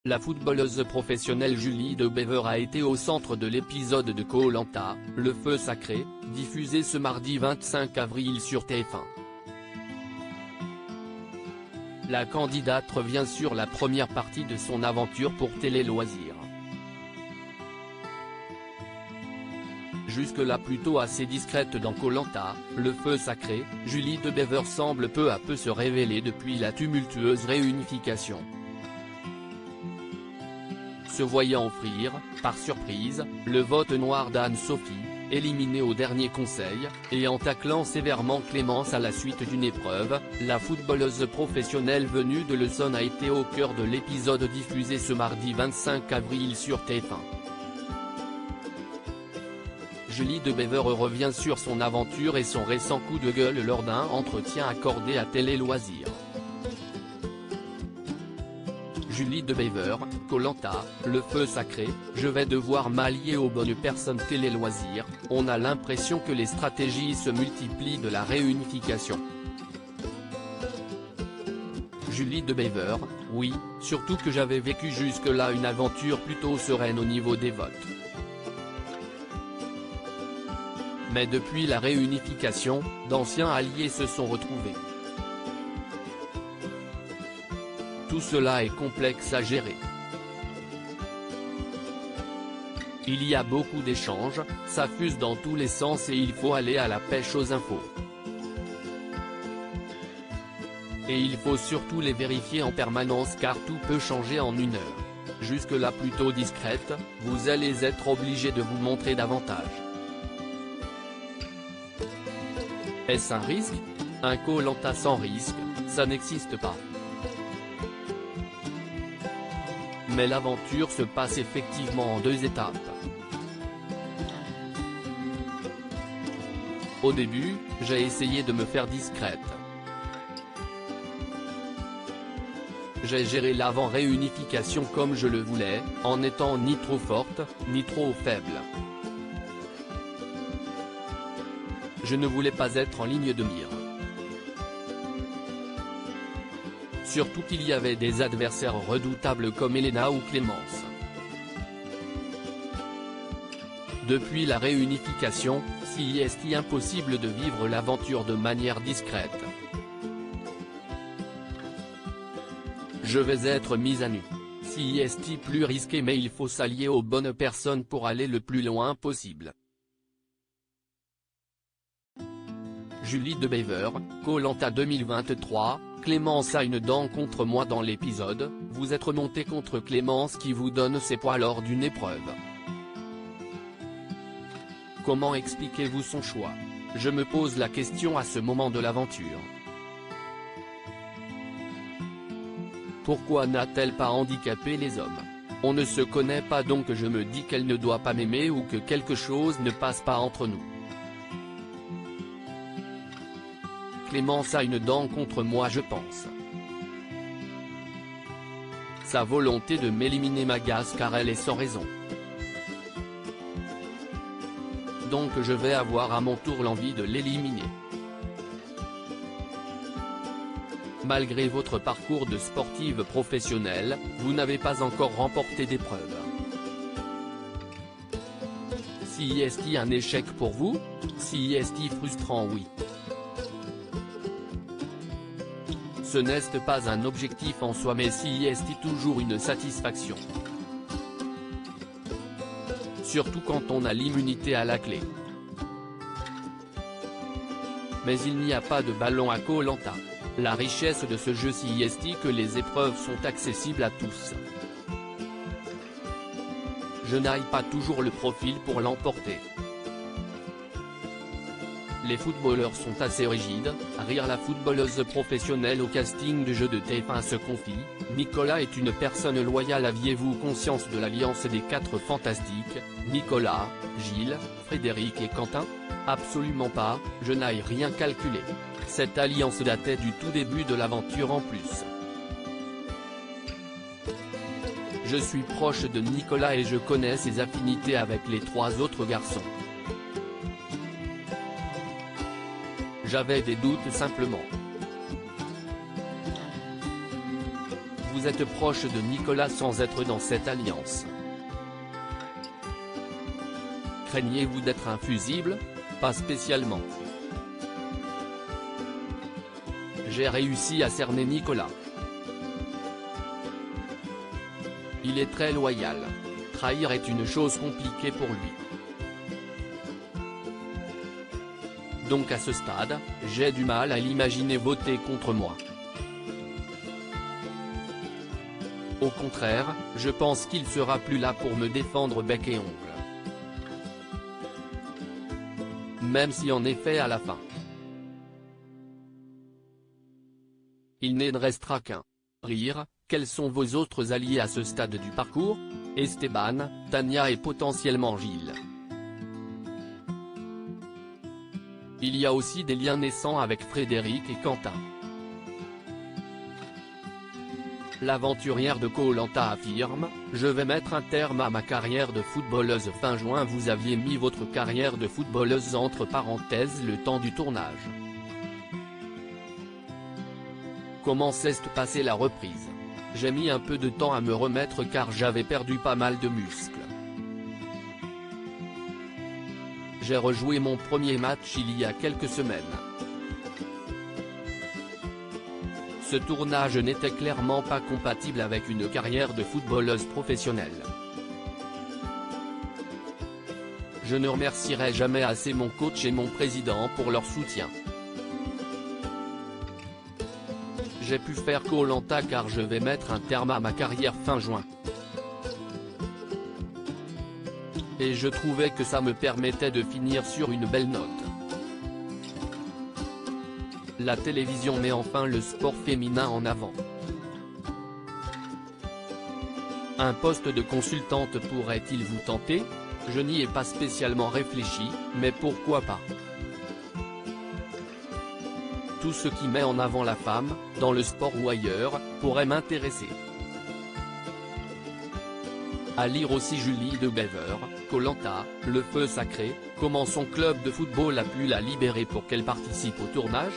La footballeuse professionnelle Julie De Bever a été au centre de l'épisode de Koh-Lanta, le feu sacré, diffusé ce mardi 25 avril sur TF1. La candidate revient sur la première partie de son aventure pour Télé Loisirs. Jusque-là plutôt assez discrète dans Koh-Lanta, le feu sacré, Julie De Bever semble peu à peu se révéler depuis la tumultueuse réunification. Se voyant offrir, par surprise, le vote noir d'Anne-Sophie, éliminée au dernier conseil, et en taclant sévèrement Clémence à la suite d'une épreuve, la footballeuse professionnelle venue de l'Essonne a été au cœur de l'épisode diffusé ce mardi 25 avril sur TF1. Julie De Bever revient sur son aventure et son récent coup de gueule lors d'un entretien accordé à Télé Loisirs. Julie De Bever, Koh-Lanta, le feu sacré, je vais devoir m'allier aux bonnes personnes. Télé Loisirs, on a l'impression que les stratégies se multiplient de la réunification. Julie De Bever, oui, surtout que j'avais vécu jusque-là une aventure plutôt sereine au niveau des votes. Mais depuis la réunification, d'anciens alliés se sont retrouvés. Tout cela est complexe à gérer. Il y a beaucoup d'échanges, ça fuse dans tous les sens et il faut aller à la pêche aux infos. Et il faut surtout les vérifier en permanence car tout peut changer en une heure. Jusque-là plutôt discrète, vous allez être obligé de vous montrer davantage. Est-ce un risque? Un Koh-Lanta sans risque, ça n'existe pas. Mais l'aventure se passe effectivement en deux étapes. Au début, j'ai essayé de me faire discrète. J'ai géré l'avant-réunification comme je le voulais, en n'étant ni trop forte, ni trop faible. Je ne voulais pas être en ligne de mire. Surtout qu'il y avait des adversaires redoutables comme Elena ou Clémence. Depuis la réunification, c'est impossible de vivre l'aventure de manière discrète. Je vais être mise à nu. C'est plus risqué mais il faut s'allier aux bonnes personnes pour aller le plus loin possible. Julie De Bever, Koh-Lanta 2023, Clémence a une dent contre moi dans l'épisode, vous êtes remonté contre Clémence qui vous donne ses poids lors d'une épreuve. Comment expliquez-vous son choix? Je me pose la question à ce moment de l'aventure. Pourquoi n'a-t-elle pas handicapé les hommes? On ne se connaît pas donc je me dis qu'elle ne doit pas m'aimer ou que quelque chose ne passe pas entre nous. Clémence a une dent contre moi je pense. Sa volonté de m'éliminer m'agace car elle est sans raison. Donc je vais avoir à mon tour l'envie de l'éliminer. Malgré votre parcours de sportive professionnelle, vous n'avez pas encore remporté d'épreuve. C'est un échec pour vous? C'est frustrant oui. Ce n'est pas un objectif en soi mais c'est toujours une satisfaction. Surtout quand on a l'immunité à la clé. Mais il n'y a pas de ballon à Koh-Lanta. La richesse de ce jeu c'est que les épreuves sont accessibles à tous. Je n'ai pas toujours le profil pour l'emporter. Les footballeurs sont assez rigides, rire la footballeuse professionnelle au casting de jeu de TF1 se confie, Nicolas est une personne loyale. Aviez-vous conscience de l'alliance des quatre fantastiques, Nicolas, Gilles, Frédéric et Quentin? Absolument pas, je n'ai rien calculé. Cette alliance datait du tout début de l'aventure en plus. Je suis proche de Nicolas et je connais ses affinités avec les trois autres garçons. J'avais des doutes simplement. vous êtes proche de Nicolas sans être dans cette alliance. Craignez-vous d'être infusible? Pas spécialement. J'ai réussi à cerner Nicolas. Il est très loyal. Trahir est une chose compliquée pour lui. Donc à ce stade, j'ai du mal à l'imaginer voter contre moi. Au contraire, je pense qu'il sera plus là pour me défendre bec et ongle. Même si en effet à la fin, il ne restera qu'un rire. Quels sont vos autres alliés à ce stade du parcours? Esteban, Tania et potentiellement Gilles. Il y a aussi des liens naissants avec Frédéric et Quentin. L'aventurière de Koh-Lanta affirme « Je vais mettre un terme à ma carrière de footballeuse » fin juin. Vous aviez mis votre carrière de footballeuse entre parenthèses le temps du tournage. Comment s'est passée la reprise? J'ai mis un peu de temps à me remettre car j'avais perdu pas mal de muscles. J'ai rejoué mon premier match il y a quelques semaines. Ce tournage n'était clairement pas compatible avec une carrière de footballeuse professionnelle. Je ne remercierai jamais assez mon coach et mon président pour leur soutien. J'ai pu faire Koh-Lanta car je vais mettre un terme à ma carrière fin juin. Et je trouvais que ça me permettait de finir sur une belle note. La télévision met enfin le sport féminin en avant. Un poste de consultante pourrait-il vous tenter? Je n'y ai pas spécialement réfléchi, mais pourquoi pas? Tout ce qui met en avant la femme, dans le sport ou ailleurs, pourrait m'intéresser. À lire aussi Julie de Bever, Koh-Lanta, le feu sacré, comment son club de football a pu la libérer pour qu'elle participe au tournage?